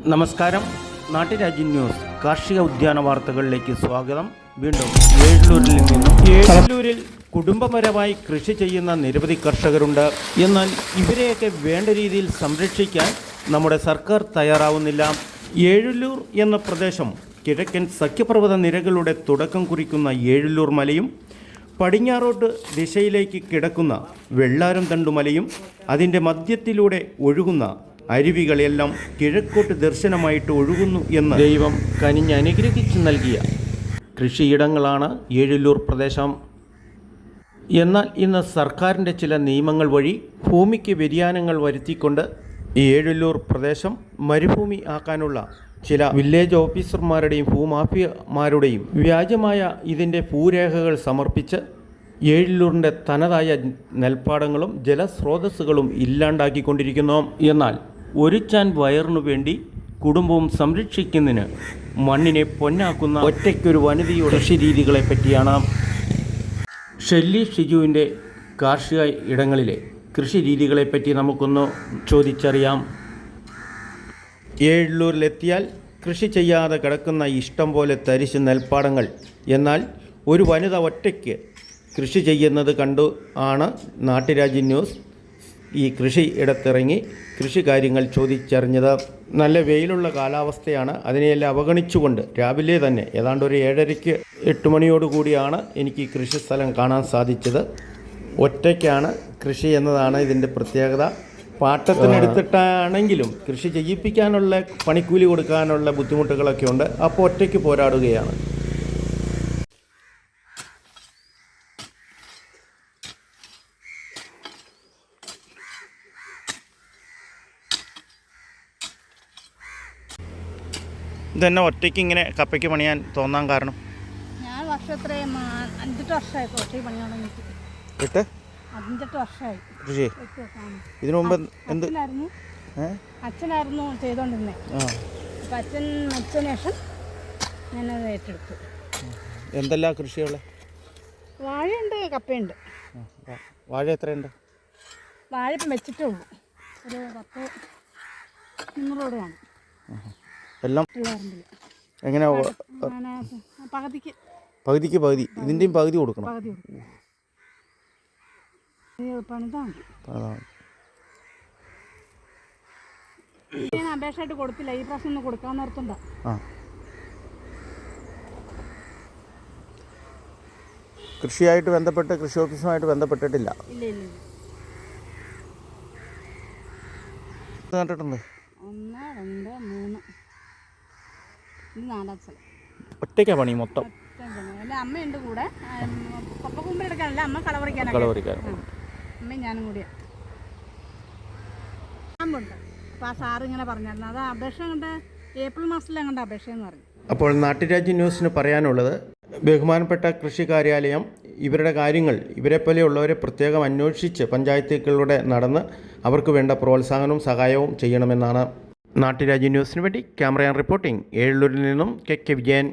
നമസ്കാരം. നാട്ടുരാജ്യ ന്യൂസ് കാർഷിക ഉദ്യാന വാർത്തകളിലേക്ക് സ്വാഗതം. വീണ്ടും ഏഴൂരിൽ നിന്നും. ഏഴൂരിൽ കുടുംബപരമായി കൃഷി ചെയ്യുന്ന നിരവധി കർഷകരുണ്ട്. എന്നാൽ ഇവരെയൊക്കെ വേണ്ട രീതിയിൽ സംരക്ഷിക്കാൻ നമ്മുടെ സർക്കാർ തയ്യാറാവുന്നില്ല. ഏഴൂർ എന്ന പ്രദേശം കിഴക്കൻ സഖ്യപർവ്വത നിരകളുടെ തുടക്കം കുറിക്കുന്ന ഏഴൂർ മലയും പടിഞ്ഞാറോട്ട് ദിശയിലേക്ക് കിടക്കുന്ന വെള്ളാരം തണ്ടുമലയും അതിൻ്റെ മധ്യത്തിലൂടെ ഒഴുകുന്ന അരുവികളെല്ലാം കിഴക്കോട്ട് ദർശനമായിട്ട് ഒഴുകുന്നു എന്ന് ദൈവം കനിഞ്ഞ് അനുഗ്രഹിച്ചു നൽകിയ കൃഷിയിടങ്ങളാണ് ഏഴൂർ പ്രദേശം. എന്നാൽ ഇന്ന് സർക്കാരിൻ്റെ ചില നിയമങ്ങൾ വഴി ഭൂമിക്ക് വ്യതിയാനങ്ങൾ വരുത്തിക്കൊണ്ട് ഏഴൂർ പ്രദേശം മരുഭൂമി ആക്കാനുള്ള ചില വില്ലേജ് ഓഫീസർമാരുടെയും ഭൂമാഫിയമാരുടെയും വ്യാജമായ ഇതിൻ്റെ ഭൂരേഖകൾ സമർപ്പിച്ച് ഏഴൂരിൻ്റെ തനതായ നെൽപ്പാടങ്ങളും ജലസ്രോതസ്സുകളും ഇല്ലാണ്ടാക്കിക്കൊണ്ടിരിക്കുന്നു. എന്നാൽ ഒരു ചാൻ വയറിനു വേണ്ടി കുടുംബവും സംരക്ഷിക്കുന്നതിന് മണ്ണിനെ പൊന്നാക്കുന്ന ഒറ്റയ്ക്കൊരു വനിതയുടെ കൃഷി രീതികളെ പറ്റിയാണ് ഷെല്ലി ഷിജുവിൻ്റെ കാർഷിക ഇടങ്ങളിലെ കൃഷി രീതികളെപ്പറ്റി നമുക്കൊന്ന് ചോദിച്ചറിയാം. ഏഴൂരിലെത്തിയാൽ കൃഷി ചെയ്യാതെ കിടക്കുന്ന ഇഷ്ടം പോലെ തരിശ് നെൽപ്പാടങ്ങൾ, എന്നാൽ ഒരു വനിത ഒറ്റയ്ക്ക് കൃഷി ചെയ്യുന്നത് കണ്ടു ആണ് നാട്ടുരാജ്യ ന്യൂസ് ഈ കൃഷി ഇടത്തിറങ്ങി കൃഷി കാര്യങ്ങൾ ചോദിച്ചറിഞ്ഞത്. നല്ല വെയിലുള്ള കാലാവസ്ഥയാണ്. അതിനെയെല്ലാം അവഗണിച്ചുകൊണ്ട് രാവിലെ തന്നെ ഏതാണ്ട് ഒരു 7:30 8 മണിയോടുകൂടിയാണ് എനിക്ക് ഈ കൃഷി സ്ഥലം കാണാൻ സാധിച്ചത്. ഒറ്റയ്ക്കാണ് കൃഷി എന്നതാണ് ഇതിൻ്റെ പ്രത്യേകത. പാട്ടത്തിനെടുത്തിട്ടാണെങ്കിലും കൃഷി ചെയ്യിപ്പിക്കാനുള്ള പണിക്കൂലി കൊടുക്കാനുള്ള ബുദ്ധിമുട്ടുകളൊക്കെ ഉണ്ട്. അപ്പോൾ ഒറ്റയ്ക്ക് പോരാടുകയാണ്. ഇതെന്നെ ഒറ്റയ്ക്ക് ഇങ്ങനെ കപ്പയ്ക്ക് പണിയാൻ തോന്നാൻ കാരണം? ഞാൻ വർഷത്രയും 5-8 വർഷമായി ഒറ്റയ്ക്ക് പണിയാൻ തുടങ്ങിയിട്ട്. 5-8 വർഷമായി കൃഷി. ഇതിനു മുമ്പ് എന്ത് അച്ഛനായിരുന്നു ചെയ്തോണ്ടിരുന്നത്. അപ്പം അച്ഛൻ മരിച്ചതിന് ശേഷം ഞാനത് ഏറ്റെടുത്തു. എന്തെല്ലാം കൃഷികള്? വാഴയുണ്ട്, കപ്പയുണ്ട്. വാഴ എത്രയുണ്ട്? വാഴ ഇപ്പം വെച്ചിട്ടേ ഉള്ളൂ. ഒരു 10-100 കാണും. എല്ലാം എങ്ങനെ? പകുതിക്ക് പകുതി. ഇതിൻ്റെയും പകുതി കൊടുക്കണം. ഞാൻ അപേക്ഷയായിട്ട് കൊടുത്തില്ല. ഈ പ്രാവശ്യം ഒന്നും കൊടുക്കാൻ നിർത്തണ്ട. കൃഷിയായിട്ട് ബന്ധപ്പെട്ട് കൃഷി ഓഫീസുമായിട്ട് ബന്ധപ്പെട്ടിട്ടില്ല. നട്ടിട്ടുണ്ട്. 1 2 3 4 സ്ഥലം. ഒറ്റയ്ക്കാ പണി മൊത്തം? അല്ല, അമ്മയുണ്ട് കൂടെ. കൊപ്പ കുമ്പിലെടുക്കാനല്ല, അമ്മ കളപറിക്കാനാണ്. അമ്മയും ഞാനും കൂടിയാണ്. ഉണ്ട്. അപ്പോൾ ആ സാറ് ഇങ്ങനെ പറഞ്ഞായിരുന്നു. അത് അപേക്ഷ കണ്ട് ഏപ്രിൽ മാസത്തിൽ അങ്ങോട്ട് അപേക്ഷയെന്ന് പറഞ്ഞു. അപ്പോൾ നാട്ടുരാജ്യ ന്യൂസിന് പറയാനുള്ളത്, ബഹുമാനപ്പെട്ട കൃഷി കാര്യാലയം ഇവരുടെ കാര്യങ്ങൾ ഇവരെപ്പോലെയുള്ളവരെ പ്രത്യേകം അന്വേഷിച്ച് പഞ്ചായത്തുകളിലൂടെ നടന്ന് അവർക്ക് വേണ്ട പ്രോത്സാഹനവും സഹായവും ചെയ്യണമെന്നാണ്. നാട്ടുരാജ്യ ന്യൂസിന് വേണ്ടി ക്യാമറ റിപ്പോർട്ടിംഗ് ഏഴൂരിൽ നിന്നും കെ വിജയൻ.